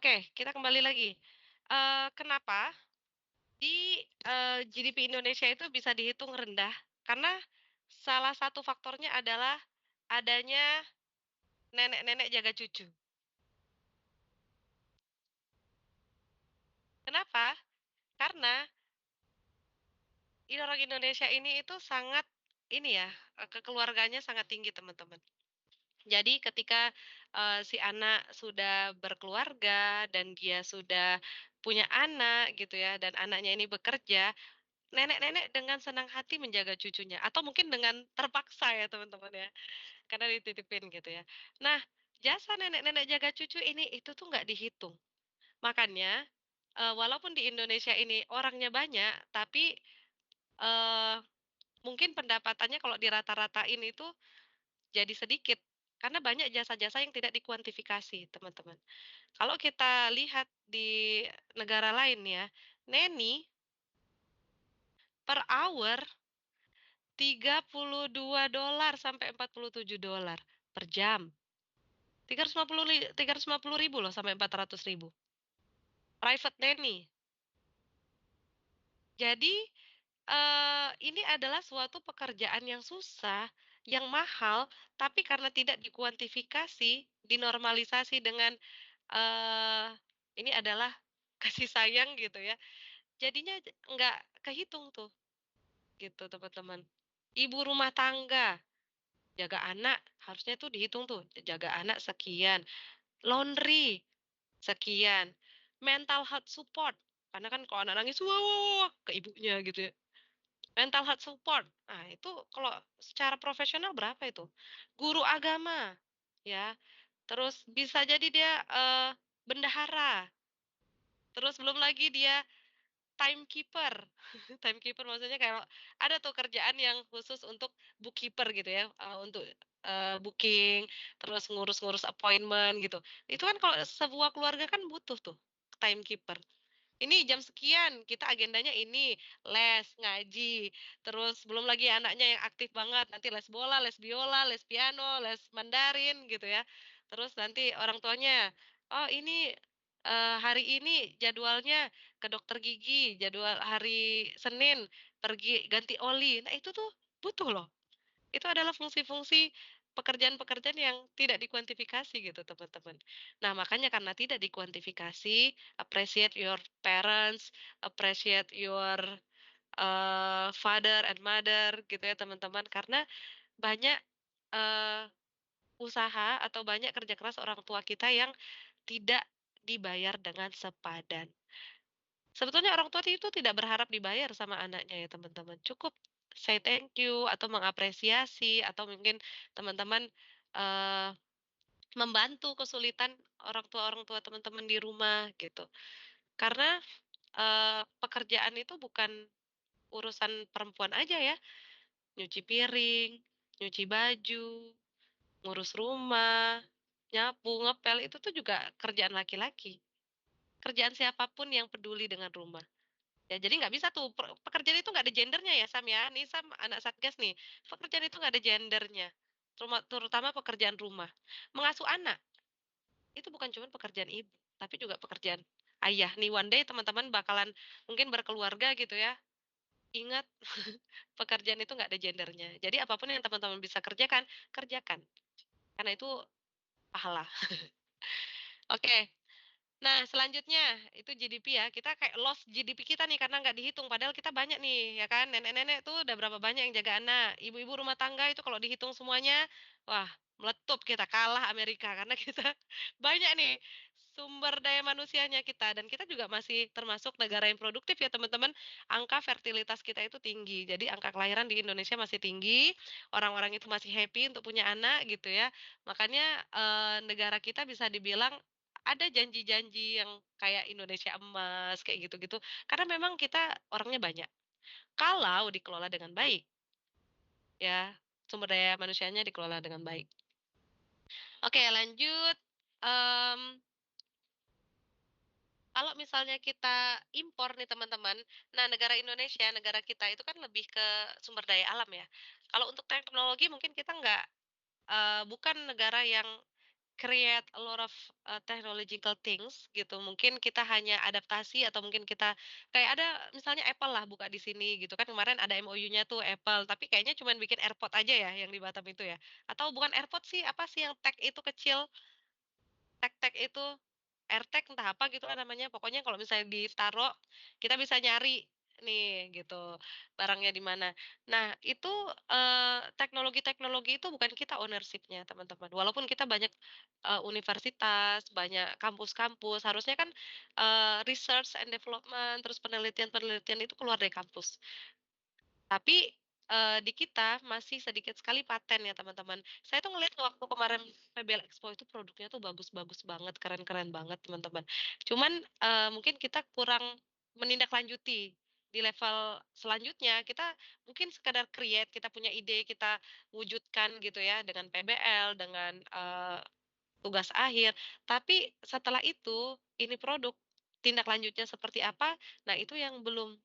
Oke, kita kembali lagi. Kenapa GDP Indonesia itu bisa dihitung rendah? Karena salah satu faktornya adalah adanya nenek-nenek jaga cucu. Kenapa? Karena orang Indonesia ini itu sangat ini ya, kekeluarganya sangat tinggi, teman-teman. Jadi ketika, si anak sudah berkeluarga dan dia sudah punya anak gitu ya, dan anaknya ini bekerja, nenek-nenek dengan senang hati menjaga cucunya atau mungkin dengan terpaksa ya teman-teman ya, karena dititipin gitu ya. Nah, jasa nenek-nenek jaga cucu ini itu tuh nggak dihitung. Makanya, walaupun di Indonesia ini orangnya banyak, tapi, eee, mungkin pendapatannya kalau dirata-ratain itu jadi sedikit, karena banyak jasa-jasa yang tidak dikuantifikasi, teman-teman. Kalau kita lihat di negara lain ya, neni per hour $32 sampai $47 per jam. 350.000 loh sampai 400.000. Private nanny. Jadi, ini adalah suatu pekerjaan yang susah, yang mahal, tapi karena tidak dikuantifikasi, dinormalisasi dengan, ini adalah kasih sayang gitu ya, jadinya nggak kehitung tuh, gitu teman-teman. Ibu rumah tangga, jaga anak, harusnya tuh dihitung tuh, jaga anak sekian, laundry sekian, mental health support, karena kan kalau anak nangis, "Wah wah wah," ke ibunya gitu ya, mental health support. Nah, itu kalau secara profesional berapa itu? Guru agama, ya, terus bisa jadi dia, bendahara, terus belum lagi dia timekeeper. Timekeeper maksudnya kayak ada tuh kerjaan yang khusus untuk bookkeeper gitu ya, untuk, booking, terus ngurus-ngurus appointment gitu. Itu kan kalau sebuah keluarga kan butuh tuh timekeeper. Ini jam sekian, kita agendanya ini, les, ngaji, terus belum lagi anaknya yang aktif banget, nanti les bola, les biola, les piano, les Mandarin gitu ya. Terus nanti orang tuanya, "Oh ini, hari ini jadwalnya ke dokter gigi, jadwal hari Senin pergi ganti oli." Nah itu tuh butuh loh. Itu adalah fungsi-fungsi pekerjaan-pekerjaan yang tidak dikuantifikasi gitu, teman-teman. Nah, makanya karena tidak dikuantifikasi, appreciate your parents, appreciate your, father and mother gitu ya, teman-teman. Karena banyak, eee, usaha atau banyak kerja keras orang tua kita yang tidak dibayar dengan sepadan. Sebetulnya orang tua itu tidak berharap dibayar sama anaknya ya teman-teman, cukup say thank you atau mengapresiasi atau mungkin teman-teman, eee, membantu kesulitan orang tua teman-teman di rumah gitu. Karena, pekerjaan itu bukan urusan perempuan aja ya, nyuci piring, nyuci baju, ngurus rumah, nyapu, ngepel, itu tuh juga kerjaan laki-laki, kerjaan siapapun yang peduli dengan rumah. Ya, jadi nggak bisa tuh, pekerjaan itu nggak ada gendernya ya, Sam, ya. Nih Sam anak Satgas nih, pekerjaan itu nggak ada gendernya, terutama pekerjaan rumah. Mengasuh anak, itu bukan cuma pekerjaan ibu, tapi juga pekerjaan ayah. Nih one day teman-teman bakalan mungkin berkeluarga gitu ya, ingat pekerjaan itu nggak ada gendernya. Jadi apapun yang teman-teman bisa kerjakan, kerjakan, karena itu pahala. Oke. Nah, selanjutnya itu GDP ya, kita kayak lost GDP kita nih karena nggak dihitung, padahal kita banyak nih, ya kan, nenek-nenek tuh udah berapa banyak yang jaga anak, ibu-ibu rumah tangga itu kalau dihitung semuanya, wah, meletup kita, kalah Amerika karena kita banyak nih sumber daya manusianya kita, dan kita juga masih termasuk negara yang produktif ya teman-teman, angka fertilitas kita itu tinggi, jadi angka kelahiran di Indonesia masih tinggi, orang-orang itu masih happy untuk punya anak gitu ya, makanya, negara kita bisa dibilang ada janji-janji yang kayak Indonesia Emas, kayak gitu-gitu, karena memang kita orangnya banyak. Kalau dikelola dengan baik, ya, sumber daya manusianya dikelola dengan baik. Oke, lanjut, mmm, kalau misalnya kita impor nih teman-teman, nah negara Indonesia, negara kita itu kan lebih ke sumber daya alam ya. Kalau untuk teknologi mungkin kita nggak, bukan negara yang create a lot of, technological things gitu, mungkin kita hanya adaptasi atau mungkin kita kayak ada misalnya Apple lah buka di sini gitu kan, kemarin ada MOU-nya tuh Apple, tapi kayaknya cuman bikin AirPod aja ya yang di Batam itu ya? Atau bukan AirPod sih, apa sih yang tag itu kecil, tag-tag itu, AirTag entah apa gitu lah namanya, pokoknya kalau misalnya ditaruh, kita bisa nyari nih gitu, barangnya di mana. Nah itu, teknologi-teknologi itu bukan kita ownership-nya teman-teman, walaupun kita banyak, universitas, banyak kampus-kampus, harusnya kan, research and development, terus penelitian-penelitian itu keluar dari kampus. Tapi, di kita masih sedikit sekali paten ya teman-teman. Saya tuh ngelihat waktu kemarin PBL Expo itu produknya tuh bagus-bagus banget, keren-keren banget teman-teman. Cuman, mungkin kita kurang menindaklanjuti. Di level selanjutnya kita mungkin sekadar create, kita punya ide, kita wujudkan gitu ya dengan PBL, dengan, tugas akhir. Tapi setelah itu, ini produk, tindak lanjutnya seperti apa, nah itu yang belum.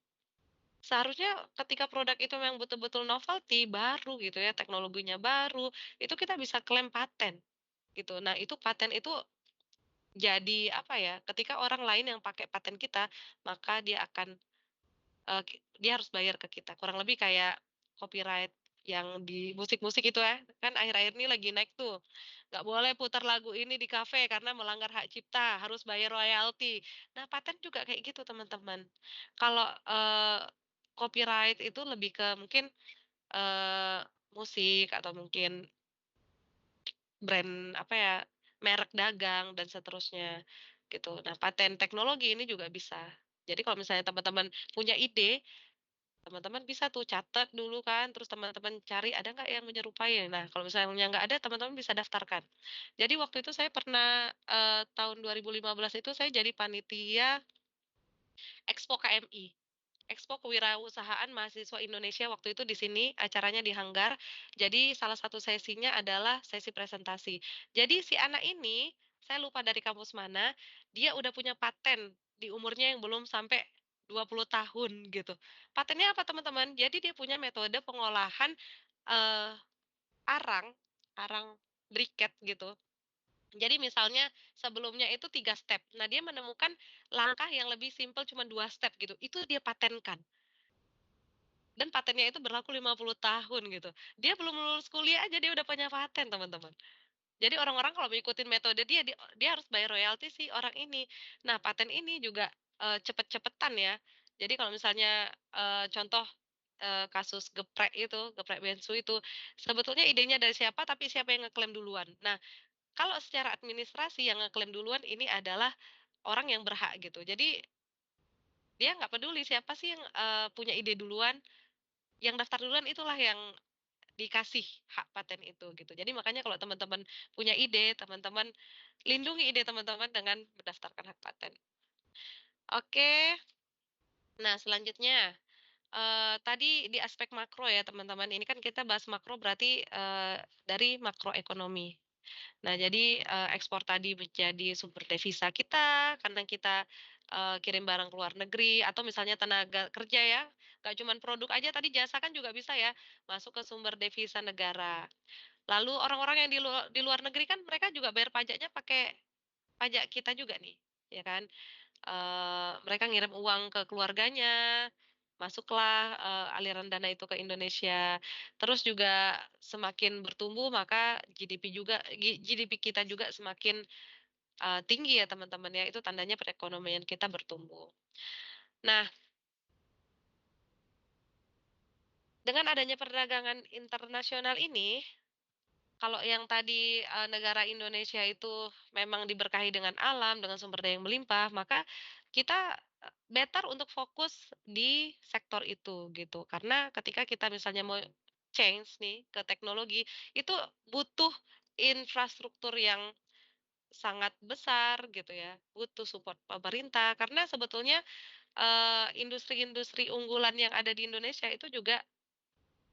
Seharusnya ketika produk itu memang betul-betul novelty, baru gitu ya, teknologinya baru, itu kita bisa klaim paten, gitu. Nah, itu paten itu jadi, apa ya, ketika orang lain yang pakai paten kita, maka dia akan, dia harus bayar ke kita. Kurang lebih kayak copyright yang di musik-musik itu ya, kan akhir-akhir ini lagi naik tuh, nggak boleh putar lagu ini di kafe karena melanggar hak cipta, harus bayar royalti. Nah, paten juga kayak gitu, teman-teman. Kalau, copyright itu lebih ke mungkin, eee, musik atau mungkin brand, apa ya, merek dagang dan seterusnya, gitu. Nah, paten teknologi ini juga bisa. Jadi kalau misalnya teman-teman punya ide, teman-teman bisa tuh catat dulu kan, terus teman-teman cari ada nggak yang menyerupai. Nah, kalau misalnya nggak ada, teman-teman bisa daftarkan. Jadi waktu itu saya pernah, tahun 2015 itu saya jadi panitia Expo KMI. Expo Kewirausahaan Mahasiswa Indonesia waktu itu di sini, acaranya di Hanggar. Jadi salah satu sesinya adalah sesi presentasi. Jadi si anak ini, saya lupa dari kampus mana, dia udah punya paten di umurnya yang belum sampai 20 tahun gitu. Patennya apa teman-teman? Jadi dia punya metode pengolahan, eee, arang arang briket gitu. Jadi misalnya sebelumnya itu 3 step. Nah, dia menemukan langkah yang lebih simpel cuma 2 step gitu, itu dia patenkan. Dan patennya itu berlaku 50 tahun gitu. Dia belum lulus kuliah aja dia udah punya paten, teman-teman. Jadi orang-orang kalau mau ikutin metode dia, dia harus bayar royalti si orang ini. Nah, paten ini juga, cepet-cepetan ya. Jadi kalau misalnya, contoh, kasus geprek bensu itu, sebetulnya idenya dari siapa, tapi siapa yang ngeklaim duluan. Nah, kalau secara administrasi yang ngeklaim duluan ini adalah orang yang berhak gitu. Jadi, dia nggak peduli siapa sih yang, punya ide duluan, yang daftar duluan itulah yang dikasih hak paten itu gitu. Jadi makanya kalau teman-teman punya ide, teman-teman lindungi ide teman-teman dengan mendaftarkan hak paten. Oke, nah selanjutnya, tadi di aspek makro ya teman-teman, ini kan kita bahas makro berarti, dari makroekonomi. Nah jadi, ekspor tadi menjadi sumber devisa kita, karena kita, kirim barang ke luar negeri atau misalnya tenaga kerja ya, nggak cuman produk aja tadi jasa kan juga bisa ya, masuk ke sumber devisa negara. Lalu orang-orang yang di luar negeri kan mereka juga bayar pajaknya pakai pajak kita juga nih, ya kan. Mereka ngirim uang ke keluarganya, masuklah, aliran dana itu ke Indonesia. Terus juga semakin bertumbuh maka GDP kita juga semakin, tinggi ya teman-teman ya, itu tandanya perekonomian kita bertumbuh. Nah, dengan adanya perdagangan internasional ini, kalau yang tadi, negara Indonesia itu memang diberkahi dengan alam, dengan sumber daya yang melimpah, maka kita, better untuk fokus di sektor itu, gitu. Karena ketika kita misalnya mau change nih ke teknologi, itu butuh infrastruktur yang sangat besar gitu ya, butuh support pemerintah, karena sebetulnya, industri-industri unggulan yang ada di Indonesia itu juga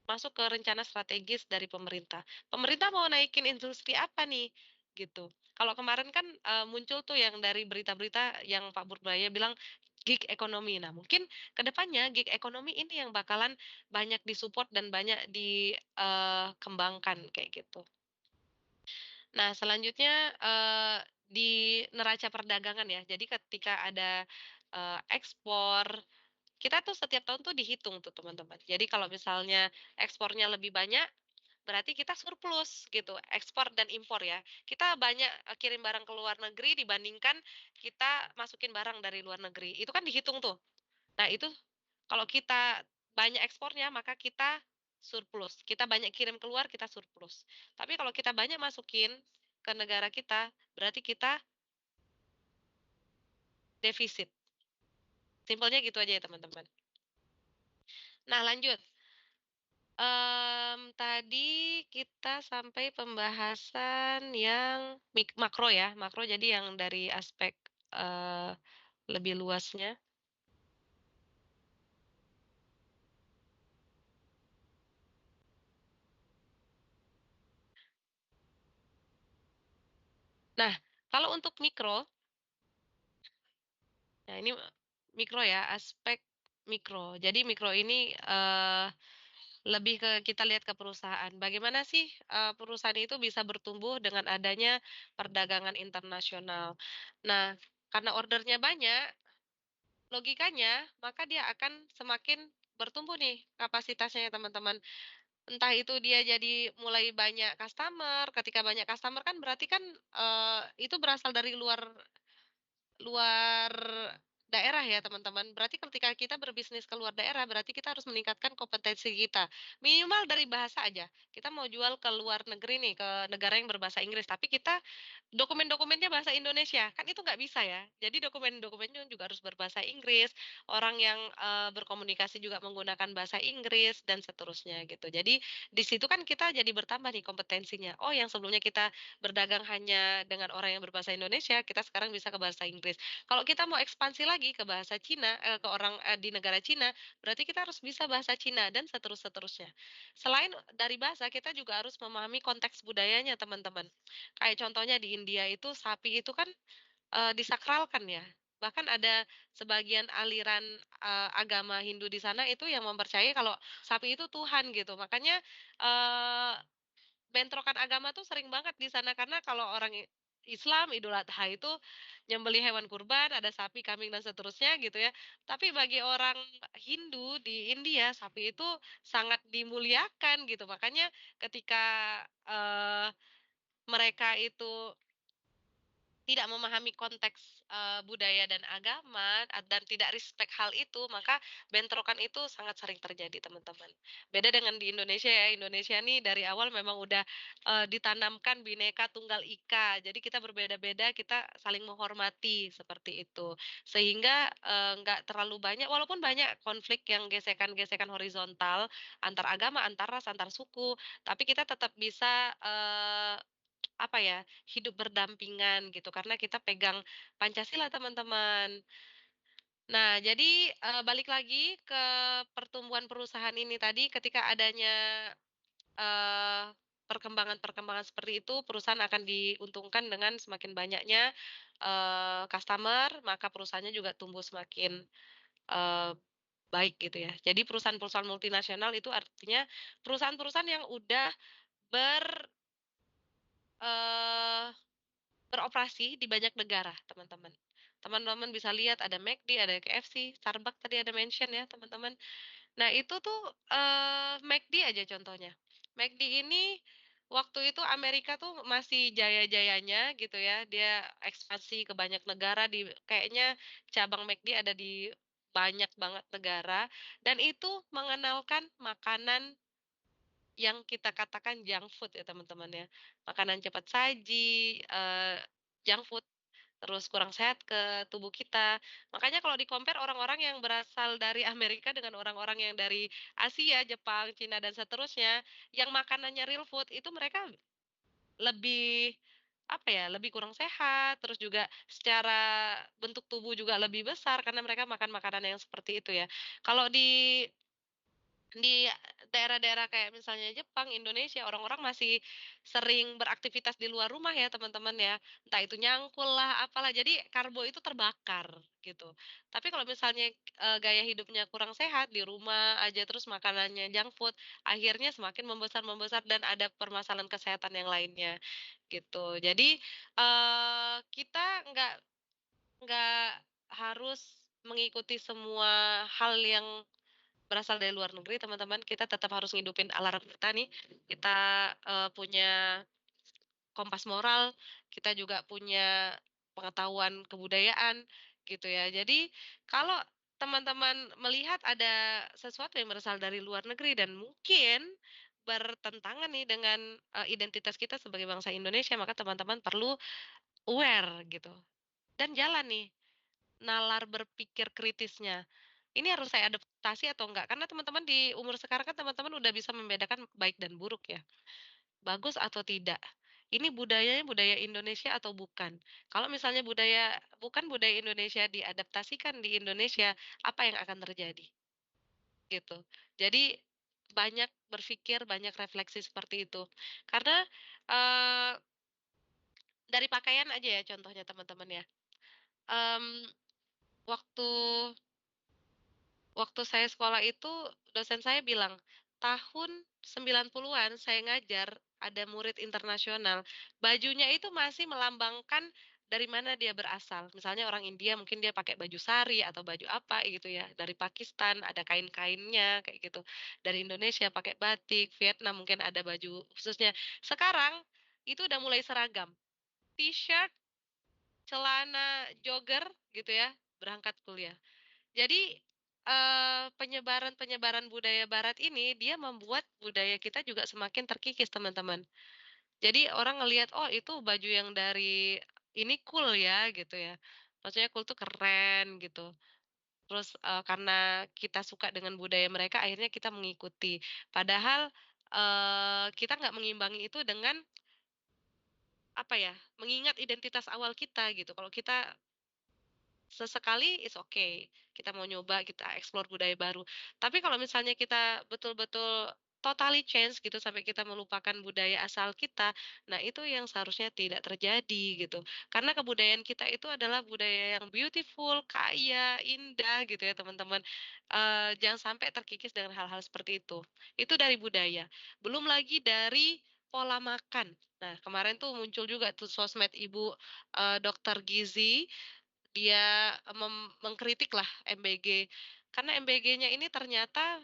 masuk ke rencana strategis dari pemerintah. Pemerintah mau naikin industri apa nih? Gitu. Kalau kemarin kan, muncul tuh yang dari berita-berita yang Pak Burbaya bilang gig ekonomi. Nah, mungkin ke depannya gig ekonomi ini yang bakalan banyak disupport dan banyak dikembangkan kayak gitu. Nah, selanjutnya, di neraca perdagangan ya. Jadi ketika ada, ekspor, kita tuh setiap tahun tuh dihitung tuh teman-teman. Jadi kalau misalnya ekspornya lebih banyak, berarti kita surplus gitu, ekspor dan impor ya. Kita banyak, kirim barang ke luar negeri dibandingkan kita masukin barang dari luar negeri, itu kan dihitung tuh. Nah itu kalau kita banyak ekspornya, maka kita surplus, kita banyak kirim keluar, kita surplus. Tapi kalau kita banyak masukin ke negara kita, berarti kita defisit. Simpelnya gitu aja ya teman-teman. Nah lanjut, tadi kita sampai pembahasan yang makro ya, makro jadi yang dari aspek, eee, lebih luasnya. Nah, kalau untuk mikro, nah ini mikro ya, aspek mikro. Jadi mikro ini, lebih ke kita lihat ke perusahaan. Bagaimana sih, perusahaan itu bisa bertumbuh dengan adanya perdagangan internasional. Nah, karena ordernya banyak, logikanya maka dia akan semakin bertumbuh nih kapasitasnya ya teman-teman. Entah itu dia jadi mulai banyak customer, ketika banyak customer kan berarti kan, itu berasal dari luar luar daerah ya teman-teman. Berarti ketika kita berbisnis ke luar daerah, berarti kita harus meningkatkan kompetensi kita. Minimal dari bahasa aja. Kita mau jual ke luar negeri nih, ke negara yang berbahasa Inggris, tapi kita dokumen-dokumennya bahasa Indonesia, kan itu nggak bisa ya. Jadi dokumen-dokumennya juga harus berbahasa Inggris, orang yang, berkomunikasi juga menggunakan bahasa Inggris, dan seterusnya gitu. Jadi di situ kan kita jadi bertambah nih kompetensinya. Oh yang sebelumnya kita berdagang hanya dengan orang yang berbahasa Indonesia, kita sekarang bisa ke bahasa Inggris. Kalau kita mau ekspansi lagi ke bahasa Cina, ke orang, di negara Cina, berarti kita harus bisa bahasa Cina dan seterusnya. Selain dari bahasa, kita juga harus memahami konteks budayanya, teman-teman. Kayak contohnya di India itu sapi itu kan, disakralkan ya. Bahkan ada sebagian aliran, agama Hindu di sana itu yang mempercayai kalau sapi itu Tuhan gitu. Makanya, eee bentrokan agama tuh sering banget di sana, karena kalau orang Islam Idul Adha itu nyembelih hewan kurban, ada sapi, kambing, dan seterusnya gitu ya. Tapi bagi orang Hindu di India, sapi itu sangat dimuliakan gitu. Makanya ketika, eee, mereka itu tidak memahami konteks, budaya dan agama, dan tidak respect hal itu, maka bentrokan itu sangat sering terjadi, teman-teman. Beda dengan di Indonesia ya, Indonesia nih dari awal memang udah, ditanamkan Bhinneka Tunggal Ika, jadi kita berbeda-beda, kita saling menghormati, seperti itu. Sehingga, nggak terlalu banyak walaupun banyak konflik yang gesekan-gesekan horizontal, antar agama, antar ras, antar suku, tapi kita tetap bisa, apa ya, hidup berdampingan gitu, karena kita pegang Pancasila, teman-teman. Nah, jadi, balik lagi ke pertumbuhan perusahaan ini tadi, ketika adanya, eee, perkembangan-perkembangan seperti itu, perusahaan akan diuntungkan dengan semakin banyaknya, customer, maka perusahaannya juga tumbuh semakin, eee, baik gitu ya. Jadi perusahaan-perusahaan multinasional itu artinya perusahaan-perusahaan yang udah ber eee beroperasi di banyak negara, teman-teman. Teman-teman bisa lihat ada McD, ada KFC, Starbucks tadi ada mention ya, teman-teman. Nah, itu tuh, McD aja contohnya. McD ini waktu itu Amerika tuh masih jaya-jayanya gitu ya, dia ekspansi ke banyak negara, kayaknya cabang McD ada di banyak banget negara, dan itu mengenalkan makanan yang kita katakan junk food ya teman-teman ya. Makanan cepat saji, junk food, terus kurang sehat ke tubuh kita. Makanya kalau di-compare orang-orang yang berasal dari Amerika dengan orang-orang yang dari Asia, Jepang, Cina, dan seterusnya, yang makanannya real food itu mereka lebih, apa ya, lebih kurang sehat, terus juga secara bentuk tubuh juga lebih besar karena mereka makan makanan yang seperti itu ya. Kalau di daerah-daerah kayak misalnya Jepang, Indonesia, orang-orang masih sering beraktivitas di luar rumah ya, teman-teman ya. Entah itu nyangkul lah, apalah, jadi karbo itu terbakar, gitu. Tapi kalau misalnya, gaya hidupnya kurang sehat, di rumah aja terus makanannya junk food, akhirnya semakin membesar-membesar dan ada permasalahan kesehatan yang lainnya, gitu. Jadi, kita nggak harus mengikuti semua hal yang berasal dari luar negeri, teman-teman. Kita tetap harus ngidupin alarm kita nih. Kita, punya kompas moral, kita juga punya pengetahuan kebudayaan, gitu ya. Jadi, kalau teman-teman melihat ada sesuatu yang berasal dari luar negeri dan mungkin bertentangan nih dengan, identitas kita sebagai bangsa Indonesia, maka teman-teman perlu aware gitu, dan jalan nih nalar berpikir kritisnya. Ini harus saya adaptasi atau enggak? Karena teman-teman di umur sekarang kan teman-teman udah bisa membedakan baik dan buruk ya, bagus atau tidak. Ini budayanya budaya Indonesia atau bukan. Kalau misalnya bukan budaya Indonesia diadaptasikan di Indonesia, apa yang akan terjadi? Gitu. Jadi banyak berpikir, banyak refleksi seperti itu. Karena, eee, dari pakaian aja ya contohnya teman-teman ya, mmm, waktu Waktu saya sekolah itu, dosen saya bilang, tahun 90-an saya ngajar, ada murid internasional, bajunya itu masih melambangkan dari mana dia berasal. Misalnya orang India mungkin dia pakai baju sari atau baju apa gitu ya, dari Pakistan ada kain-kainnya kayak gitu. Dari Indonesia pakai batik, Vietnam mungkin ada baju khususnya. Sekarang itu udah mulai seragam, T-shirt, celana jogger gitu ya, berangkat kuliah. Jadi, penyebaran-penyebaran budaya barat ini, dia membuat budaya kita juga semakin terkikis, teman-teman. Jadi orang ngelihat, "Oh, itu baju yang dari ini cool ya," gitu ya. Maksudnya cool tuh keren gitu. Terus, karena kita suka dengan budaya mereka, akhirnya kita mengikuti. Padahal, kita nggak mengimbangi itu dengan, apa ya, mengingat identitas awal kita gitu. Kalau kita sesekali is okay, kita mau nyoba, kita explore budaya baru. Tapi kalau misalnya kita betul-betul totally change gitu sampai kita melupakan budaya asal kita, nah itu yang seharusnya tidak terjadi gitu. Karena kebudayaan kita itu adalah budaya yang beautiful, kaya, indah gitu ya teman-teman. Jangan sampai terkikis dengan hal-hal seperti itu. Itu dari budaya. Belum lagi dari pola makan. Nah, kemarin tuh muncul juga tuh sosmed Ibu, dokter gizi, dia, mengkritiklah MBG, karena MBG-nya ini ternyata,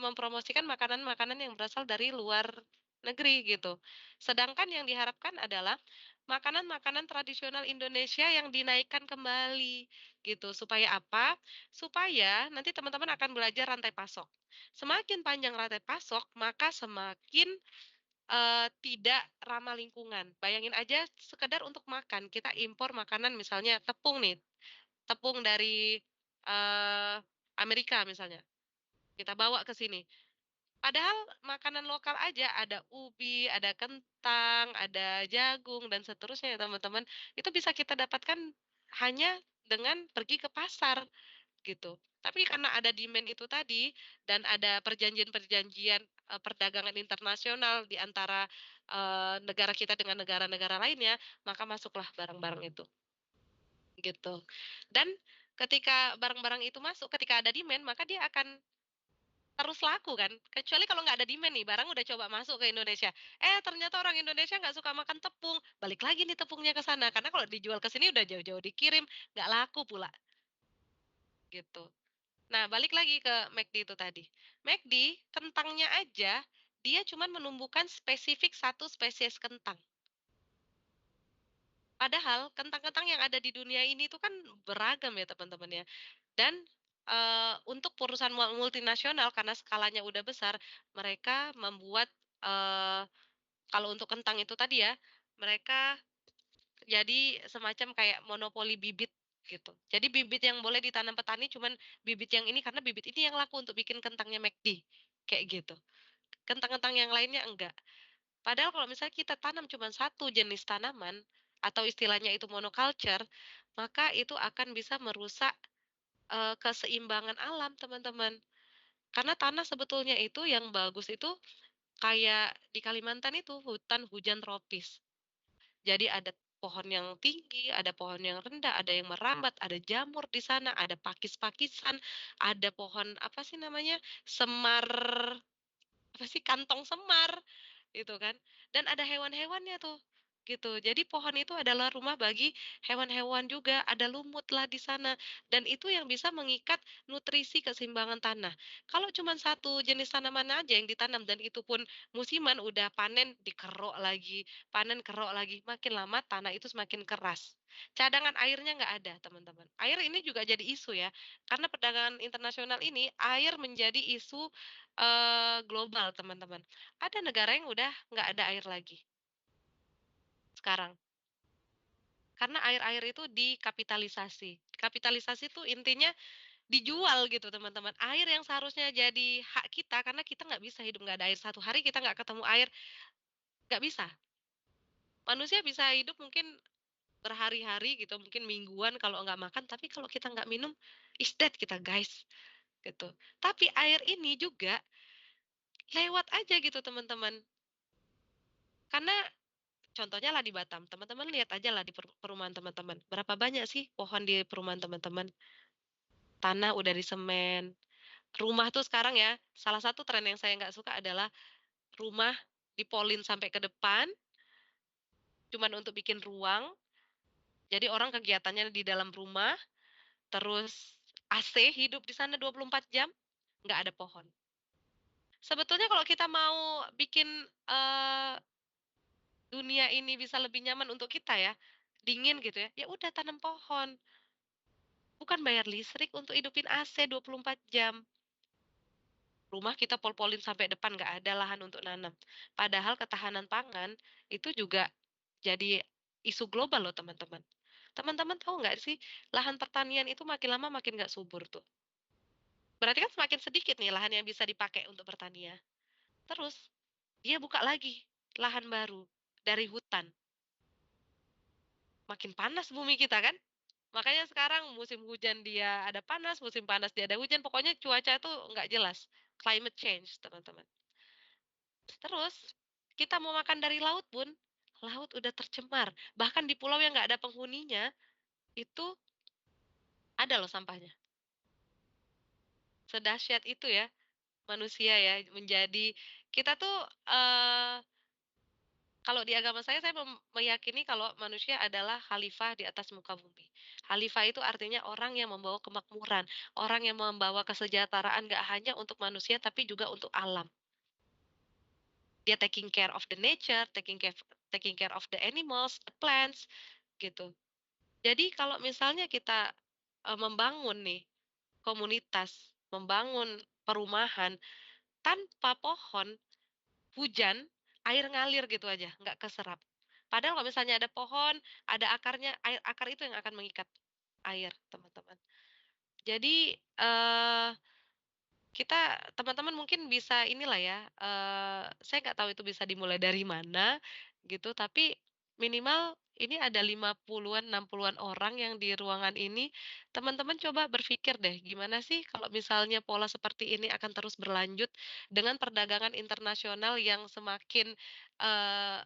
mempromosikan makanan-makanan yang berasal dari luar negeri gitu. Sedangkan yang diharapkan adalah makanan-makanan tradisional Indonesia yang dinaikkan kembali gitu. Supaya apa? Supaya nanti teman-teman akan belajar rantai pasok. Semakin panjang rantai pasok, maka semakin, tidak ramah lingkungan. Bayangin aja sekedar untuk makan, kita impor makanan misalnya tepung nih, tepung dari, Amerika misalnya, kita bawa ke sini. Padahal makanan lokal aja ada ubi, ada kentang, ada jagung, dan seterusnya ya teman-teman, itu bisa kita dapatkan hanya dengan pergi ke pasar. Gitu. Tapi karena ada demand itu tadi, dan ada perjanjian-perjanjian, perdagangan internasional di antara, negara kita dengan negara-negara lainnya, maka masuklah barang-barang itu, gitu. Dan ketika barang-barang itu masuk, ketika ada demand, maka dia akan terus laku kan, kecuali kalau nggak ada demand nih, barang udah coba masuk ke Indonesia, ternyata orang Indonesia nggak suka makan tepung, balik lagi nih tepungnya ke sana, karena kalau dijual ke sini udah jauh-jauh dikirim, nggak laku pula, gitu. Nah, balik lagi ke McD itu tadi. McD, kentangnya aja, dia cuman menumbuhkan spesifik satu spesies kentang. Padahal kentang-kentang yang ada di dunia ini itu kan beragam ya teman-teman ya. Dan, untuk perusahaan multinasional karena skalanya udah besar, mereka membuat, eee, kalau untuk kentang itu tadi ya, mereka jadi semacam kayak monopoli bibit gitu. Jadi bibit yang boleh ditanam petani cuman bibit yang ini, karena bibit ini yang laku untuk bikin kentangnya McD, kayak gitu. Kentang-kentang yang lainnya enggak. Padahal kalau misalnya kita tanam cuman satu jenis tanaman atau istilahnya itu monoculture, maka itu akan bisa merusak, keseimbangan alam, teman-teman. Karena tanah sebetulnya itu yang bagus itu kayak di Kalimantan itu hutan hujan tropis. Jadi ada pohon yang tinggi, ada pohon yang rendah, ada yang merambat, ada jamur di sana, ada pakis-pakisan, ada pohon apa sih namanya, semar apa sih, kantong semar, gitu kan. Dan ada hewan-hewannya tuh, gitu. Jadi pohon itu adalah rumah bagi hewan-hewan juga, ada lumutlah di sana, dan itu yang bisa mengikat nutrisi keseimbangan tanah. Kalau cuma satu jenis tanaman aja yang ditanam dan itu pun musiman, udah panen dikerok lagi, panen kerok lagi, makin lama tanah itu semakin keras. Cadangan airnya nggak ada, teman-teman. Air ini juga jadi isu ya, karena perdagangan internasional ini, air menjadi isu global, teman-teman. Ada negara yang udah nggak ada air lagi, sekarang. Karena air-air itu dikapitalisasi. Kapitalisasi itu intinya dijual gitu, teman-teman. Air yang seharusnya jadi hak kita, karena kita nggak bisa hidup nggak ada air. Satu hari kita nggak ketemu air, nggak bisa. Manusia bisa hidup mungkin berhari-hari gitu, mungkin mingguan kalau nggak makan, tapi kalau kita nggak minum, is dead kita, guys, gitu. Tapi air ini juga lewat aja gitu, teman-teman. Karena contohnya lah di Batam, teman-teman lihat aja lah di perumahan teman-teman, berapa banyak sih pohon di perumahan teman-teman, tanah udah disemen, rumah tuh sekarang ya, salah satu tren yang saya nggak suka adalah rumah dipolin sampai ke depan, cuman untuk bikin ruang, jadi orang kegiatannya di dalam rumah, terus AC hidup di sana 24 jam, nggak ada pohon. Sebetulnya kalau kita mau bikin, dunia ini bisa lebih nyaman untuk kita ya, dingin gitu ya, ya udah tanam pohon. Bukan bayar listrik untuk hidupin AC 24 jam. Rumah kita pol-polin sampai depan, nggak ada lahan untuk nanam. Padahal ketahanan pangan itu juga jadi isu global loh, teman-teman. Teman-teman tahu nggak sih, lahan pertanian itu makin lama makin nggak subur tuh. Berarti kan semakin sedikit nih lahan yang bisa dipakai untuk pertanian. Terus, dia buka lagi lahan baru dari hutan. Makin panas bumi kita kan? Makanya sekarang musim hujan dia ada panas, musim panas dia ada hujan, pokoknya cuaca tuh nggak jelas. Climate change, teman-teman. Terus, kita mau makan dari laut pun, laut udah tercemar. Bahkan di pulau yang nggak ada penghuninya, itu ada loh sampahnya. Sedahsyat itu ya, manusia ya, menjadi kita tuh, kalau di agama saya meyakini kalau manusia adalah khalifah di atas muka bumi. Khalifah itu artinya orang yang membawa kemakmuran, orang yang membawa kesejahteraan nggak hanya untuk manusia, tapi juga untuk alam. Dia taking care of the nature, taking care of the animals, the plants, gitu. Jadi kalau misalnya kita, membangun nih komunitas, membangun perumahan tanpa pohon, hujan, air ngalir gitu aja, nggak keserap. Padahal kalau misalnya ada pohon, ada akarnya, akar itu yang akan mengikat air, teman-teman. Jadi, kita teman-teman mungkin bisa inilah ya, saya nggak tahu itu bisa dimulai dari mana gitu, tapi minimal ini ada 50-an, 60-an orang yang di ruangan ini, teman-teman coba berpikir deh, gimana sih kalau misalnya pola seperti ini akan terus berlanjut dengan perdagangan internasional yang semakin, eee,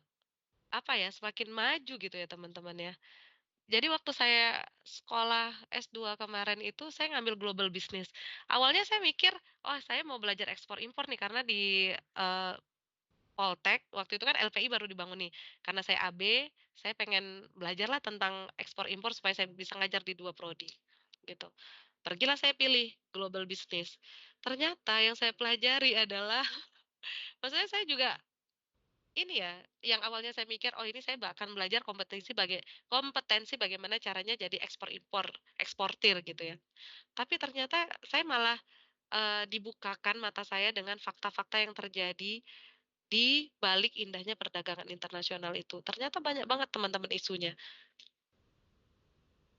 apa ya, semakin maju gitu ya, teman-teman ya. Jadi waktu saya sekolah S2 kemarin itu saya ngambil global business. Awalnya saya mikir, "Oh, saya mau belajar ekspor impor nih," karena di, Poltek waktu itu kan LPI baru dibangun nih. Karena saya AB, saya pengen belajarlah tentang ekspor impor supaya saya bisa ngajar di 2 prodi, gitu. Pergilah saya pilih global business. Ternyata yang saya pelajari adalah maksudnya saya juga ini ya, yang awalnya saya mikir, "Oh, ini saya akan belajar kompetensi bagaimana caranya jadi ekspor impor, eksportir," gitu ya. Tapi ternyata saya malah, dibukakan mata saya dengan fakta-fakta yang terjadi di balik indahnya perdagangan internasional itu. Ternyata banyak banget teman-teman isunya.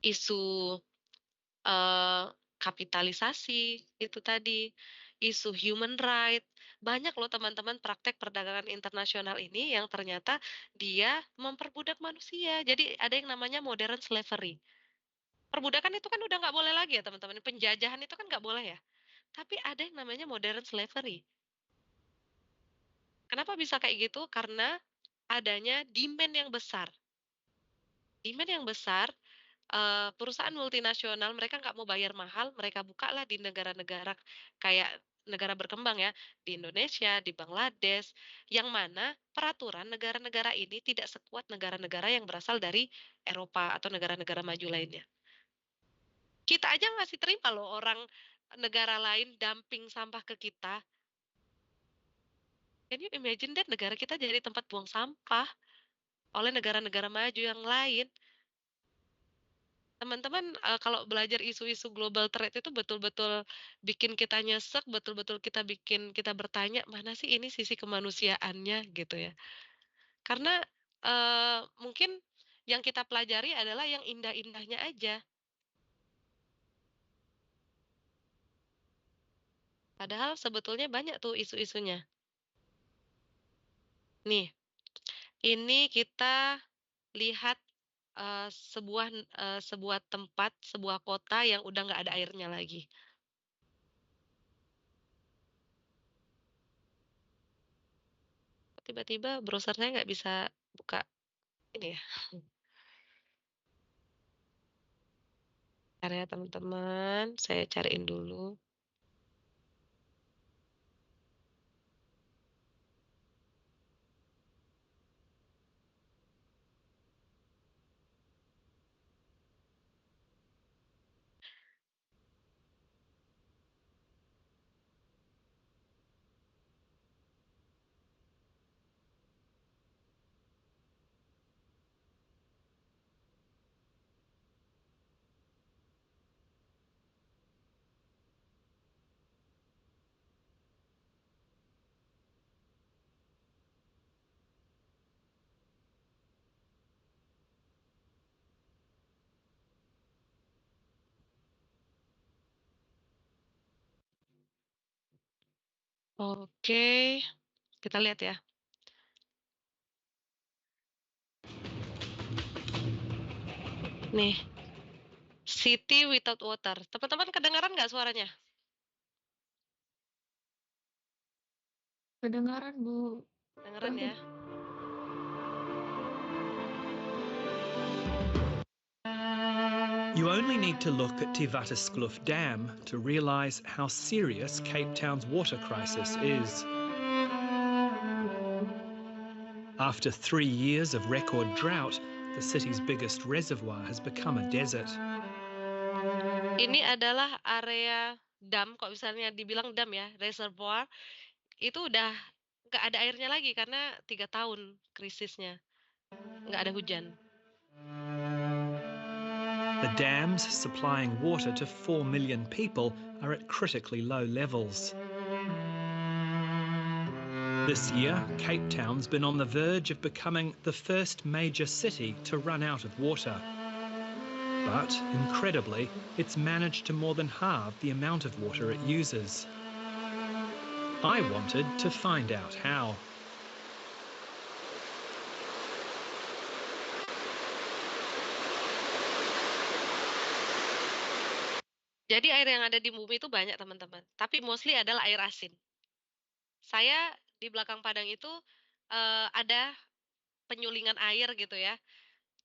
Isu, eee, kapitalisasi itu tadi, isu human right, banyak loh teman-teman praktek perdagangan internasional ini yang ternyata dia memperbudak manusia. Jadi ada yang namanya modern slavery. Perbudakan itu kan udah nggak boleh lagi ya, teman-teman, penjajahan itu kan nggak boleh ya. tapi ada yang namanya modern slavery. Kenapa bisa kayak gitu? Karena adanya demand yang besar. Demand yang besar, perusahaan multinasional mereka nggak mau bayar mahal, mereka bukalah di negara-negara kayak negara berkembang ya, di Indonesia, di Bangladesh, yang mana peraturan negara-negara ini tidak sekuat negara-negara yang berasal dari Eropa atau negara-negara maju lainnya. Kita aja ngasih terima loh orang negara lain dumping sampah ke kita. Can you imagine that negara kita jadi tempat buang sampah oleh negara-negara maju yang lain. Teman-teman, kalau belajar isu-isu global trade itu betul-betul bikin kita nyesek, betul-betul kita bertanya, "Mana sih ini sisi kemanusiaannya?" Gitu ya. Karena, mungkin yang kita pelajari adalah yang indah-indahnya aja. Padahal sebetulnya banyak tuh isu-isunya. Nih, ini kita lihat, sebuah tempat, sebuah kota yang udah nggak ada airnya lagi. Tiba-tiba browser saya nggak bisa buka ini ya, bentar ya teman-teman, saya cariin dulu. Oke, kita lihat ya. Nih, City Without Water. Teman-teman kedengaran nggak suaranya? Kedengaran, Bu. Dengeran ya? You only need to look at Tivataskloof Dam to realise how serious Cape Town's water crisis is. After 3 years of record drought, the city's biggest reservoir has become a desert. Ini adalah area dam, kalau misalnya dibilang dam ya, reservoir, itu udah nggak ada airnya lagi karena 3 tahun krisisnya, nggak ada hujan. The dams supplying water to 4 million people are at critically low levels. This year, Cape Town's been on the verge of becoming the first major city to run out of water. But, incredibly, it's managed to more than halve the amount of water it uses. I wanted to find out how. Jadi air yang ada di bumi itu banyak teman-teman, tapi mostly adalah air asin. Saya di belakang Padang itu, ada penyulingan air gitu ya.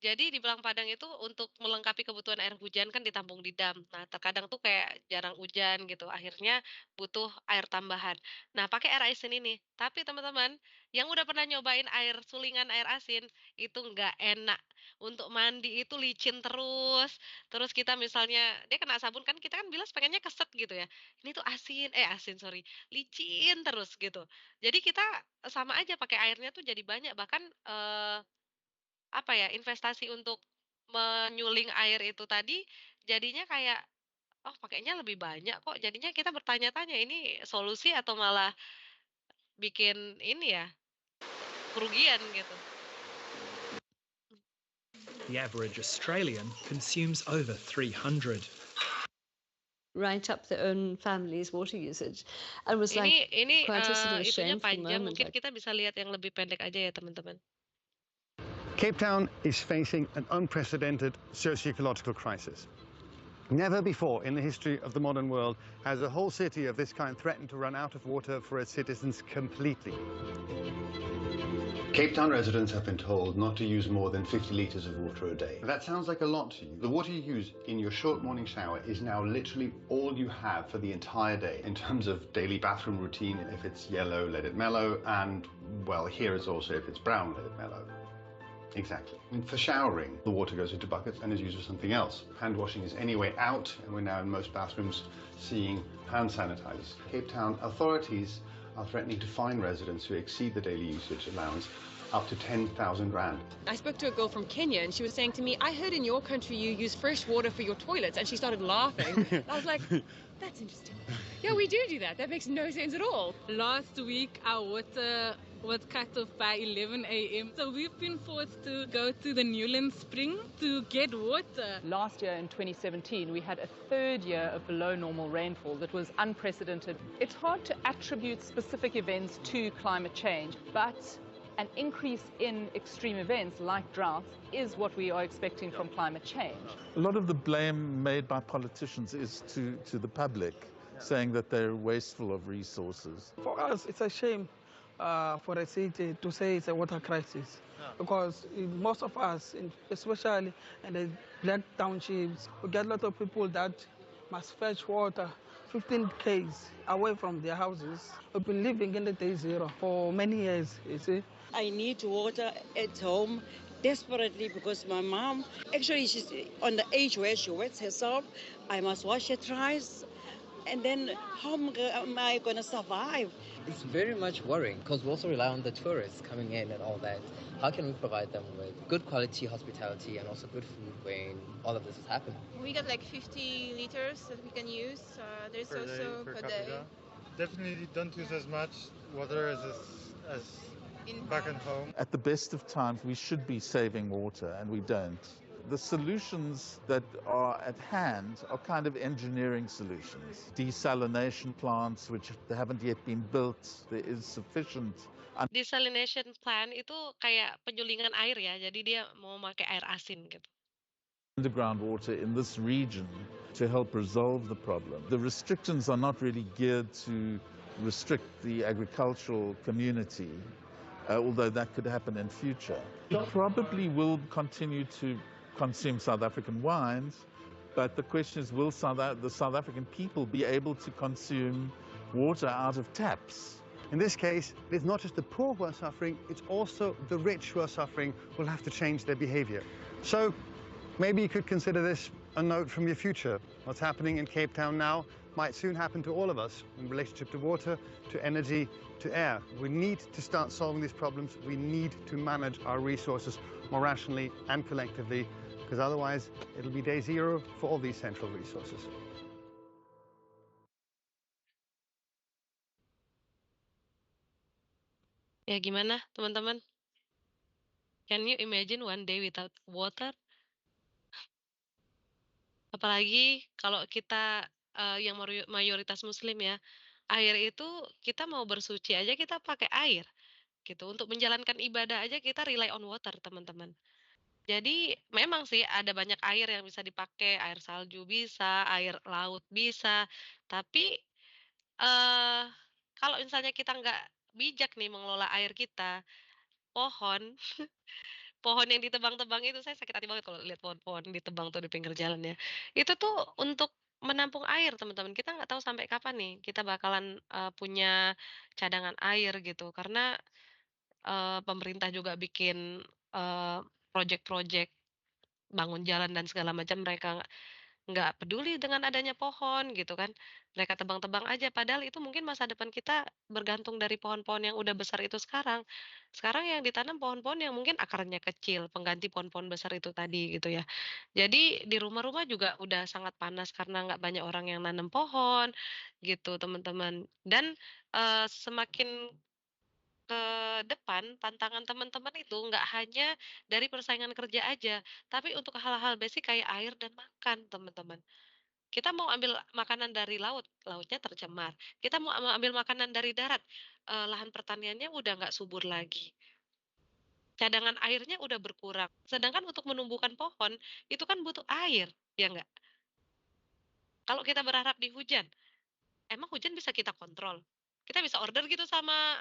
Jadi di Belang Padang itu untuk melengkapi kebutuhan air hujan kan ditampung di dam. Nah, terkadang tuh kayak jarang hujan gitu, akhirnya butuh air tambahan. Nah, pakai air asin ini. Tapi teman-teman, yang udah pernah nyobain air sulingan air asin, itu nggak enak. Untuk mandi itu licin terus. Terus kita misalnya, dia kena sabun kan, kita kan bilas pengennya keset gitu ya. Ini tuh asin, sorry, licin terus gitu. Jadi kita sama aja pakai airnya tuh jadi banyak. Bahkan, apa ya, investasi untuk menyuling air itu tadi, jadinya kayak, "Oh, pakainya lebih banyak kok." Jadinya kita bertanya-tanya, ini solusi atau malah bikin ini ya, kerugian gitu. The average Australian consumes over 300. Write up their own family's water usage. I was like Ini, quite a sort of itunya ashamed for the panjang, moment. mungkin Like, kita bisa lihat yang lebih pendek aja ya, teman-teman. Cape Town is facing an unprecedented socio-ecological crisis. Never before in the history of the modern world has a whole city of this kind threatened to run out of water for its citizens completely. Cape Town residents have been told not to use more than 50 litres of water a day. That sounds like a lot to you. The water you use in your short morning shower is now literally all you have for the entire day in terms of daily bathroom routine. If it's yellow, let it mellow, and well, here is also if it's brown, let it mellow. Exactly. And for showering, the water goes into buckets and is used for something else. Hand washing is anyway out, and we're now in most bathrooms seeing hand sanitizers. Cape Town authorities are threatening to fine residents who exceed the daily usage allowance up to 10,000 rand. I spoke to a girl from Kenya and she was saying to me, I heard in your country you use fresh water for your toilets, and she started laughing. I was like, that's interesting. Yeah, we do that. That makes no sense at all. Last week, our water was cut off by 11 a.m. So we've been forced to go to the Newland Spring to get water. Last year in 2017, we had a third year of below normal rainfall that was unprecedented. It's hard to attribute specific events to climate change, but an increase in extreme events like droughts is what we are expecting from climate change. A lot of the blame made by politicians is to the public, saying that they're wasteful of resources. For us, it's a shame for a city to say it's a water crisis, because most of us, especially in the black townships, we get a lot of people that must fetch water 15 k's away from their houses. We've been living in the day zero for many years, you see. I need water at home desperately because my mom, actually she's on the age where she wets herself. I must wash her thrice. And then how am I going to survive? It's very much worrying because we also rely on the tourists coming in and all that. How can we provide them with good quality hospitality and also good food when all of this is happening? We got like 50 liters that we can use. There's per also day, per capita. day. Definitely don't use as much water as back at home. At the best of times, we should be saving water, and we don't. The solutions that are at hand are kind of engineering solutions. Desalination plants, which haven't yet been built. There is sufficient. Desalination plant itu kayak penyulingan air ya, jadi dia mau pakai air asin gitu. Underground water in this region to help resolve the problem. The restrictions are not really geared to restrict the agricultural community, although that could happen in future. We probably will continue to consume South African wines, but the question is, will the South African people be able to consume water out of taps? In this case, it's not just the poor who are suffering, it's also the rich who are suffering who will have to change their behavior. So maybe you could consider this a note from your future. What's happening in Cape Town now might soon happen to all of us in relationship to water, to energy, to air. We need to start solving these problems. We need to manage our resources more rationally and collectively, because otherwise it'll be day zero for all these central resources. Ya gimana teman-teman? Can you imagine one day without water? Apalagi kalau kita yang mayoritas muslim ya, air itu kita mau bersuci aja kita pakai air gitu. Untuk menjalankan ibadah aja kita rely on water, teman-teman. Jadi memang sih ada banyak air yang bisa dipakai, air salju bisa, air laut bisa, tapi eh kalau misalnya kita nggak bijak nih mengelola air kita, pohon pohon yang ditebang-tebang itu saya sakit hati banget kalau lihat pohon-pohon ditebang tuh di pinggir jalan ya. Itu tuh untuk menampung air, teman-teman. Kita nggak tahu sampai kapan nih kita bakalan, punya cadangan air gitu. Karena, pemerintah juga bikin, projek-projek bangun jalan dan segala macam, mereka nggak peduli dengan adanya pohon gitu kan. Mereka tebang-tebang aja, padahal itu mungkin masa depan kita bergantung dari pohon-pohon yang udah besar itu sekarang. Sekarang yang ditanam pohon-pohon yang mungkin akarnya kecil, pengganti pohon-pohon besar itu tadi gitu ya. Jadi di rumah-rumah juga udah sangat panas karena nggak banyak orang yang nanam pohon gitu, teman-teman. Dan, semakin ke depan, tantangan teman-teman itu nggak hanya dari persaingan kerja aja, tapi untuk hal-hal basic kayak air dan makan, teman-teman. Kita mau ambil makanan dari laut, lautnya tercemar. Kita mau ambil makanan dari darat, lahan pertaniannya udah nggak subur lagi. Cadangan airnya udah berkurang. Sedangkan untuk menumbuhkan pohon, itu kan butuh air, ya nggak? Kalau kita berharap di hujan, emang hujan bisa kita kontrol? Kita bisa order gitu sama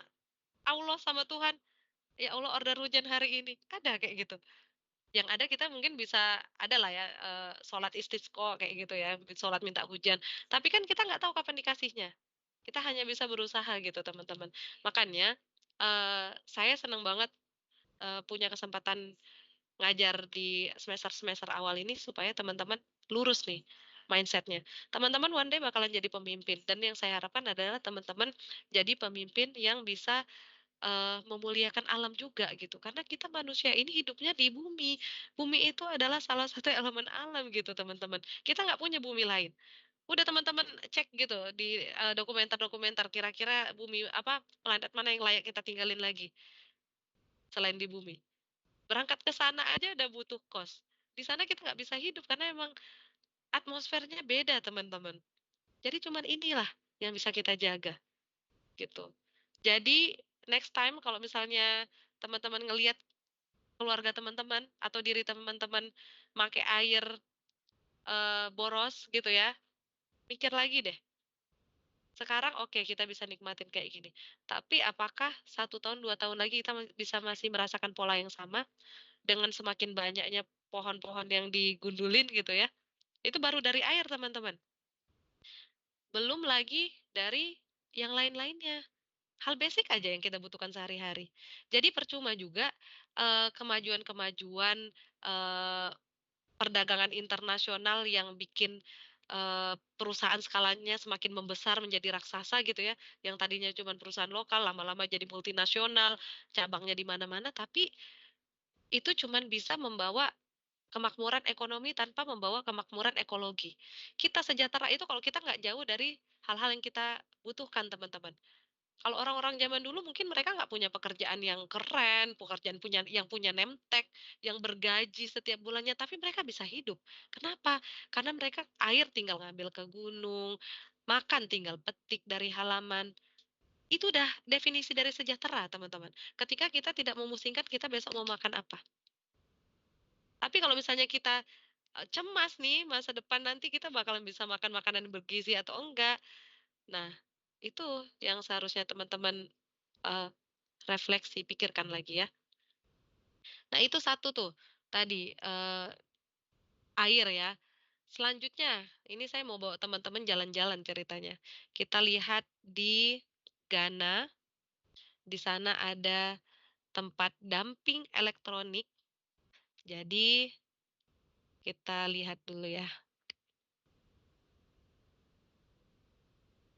Allah, sama Tuhan, "Ya Allah order hujan hari ini." Ada kayak gitu. Yang ada kita mungkin bisa ada lah ya, sholat istisqa kayak gitu ya, sholat minta hujan. Tapi kan kita nggak tahu kapan dikasihnya. Kita hanya bisa berusaha gitu teman-teman. Makanya, saya senang banget, punya kesempatan ngajar di semester-semester awal ini supaya teman-teman lurus nih mindsetnya. Teman-teman one day bakalan jadi pemimpin dan yang saya harapkan adalah teman-teman jadi pemimpin yang bisa, memuliakan alam juga gitu. Karena kita manusia ini hidupnya di bumi. Bumi itu adalah salah satu elemen alam gitu teman-teman. Kita nggak punya bumi lain. Udah teman-teman cek gitu di, dokumenter-dokumenter kira-kira bumi apa, planet mana yang layak kita tinggalin lagi selain di bumi. Berangkat ke sana aja udah butuh kos. Di sana kita nggak bisa hidup karena emang atmosfernya beda, teman-teman. Jadi cuman inilah yang bisa kita jaga, gitu. Jadi next time kalau misalnya teman-teman ngelihat keluarga teman-teman atau diri teman-teman make air, boros gitu ya, mikir lagi deh. Sekarang oke kita bisa nikmatin kayak gini, tapi apakah 1 tahun, 2 tahun lagi kita bisa masih merasakan pola yang sama dengan semakin banyaknya pohon-pohon yang digundulin gitu ya? Itu baru dari air, teman-teman. Belum lagi dari yang lain-lainnya. Hal basic aja yang kita butuhkan sehari-hari. Jadi percuma juga, kemajuan-kemajuan, perdagangan internasional yang bikin, perusahaan skalanya semakin membesar menjadi raksasa gitu ya, yang tadinya cuma perusahaan lokal lama-lama jadi multinasional, cabangnya di mana-mana, tapi itu cuman bisa membawa kemakmuran ekonomi tanpa membawa kemakmuran ekologi. Kita sejahtera itu kalau kita nggak jauh dari hal-hal yang kita butuhkan, teman-teman. Kalau orang-orang zaman dulu mungkin mereka nggak punya pekerjaan yang keren, pekerjaan yang punya name tag, yang bergaji setiap bulannya, tapi mereka bisa hidup. Kenapa? Karena mereka air tinggal ngambil ke gunung, makan tinggal petik dari halaman. Itu udah definisi dari sejahtera, teman-teman. Ketika kita tidak memusingkan kita besok mau makan apa. Tapi kalau misalnya kita, cemas nih masa depan nanti kita bakalan bisa makan makanan bergizi atau enggak. Nah, itu yang seharusnya teman-teman, eee, refleksi, pikirkan lagi ya. Nah itu satu tuh, tadi, air ya. Selanjutnya, ini saya mau bawa teman-teman jalan-jalan ceritanya. Kita lihat di Ghana, di sana ada tempat dumping elektronik. Jadi, kita lihat dulu ya.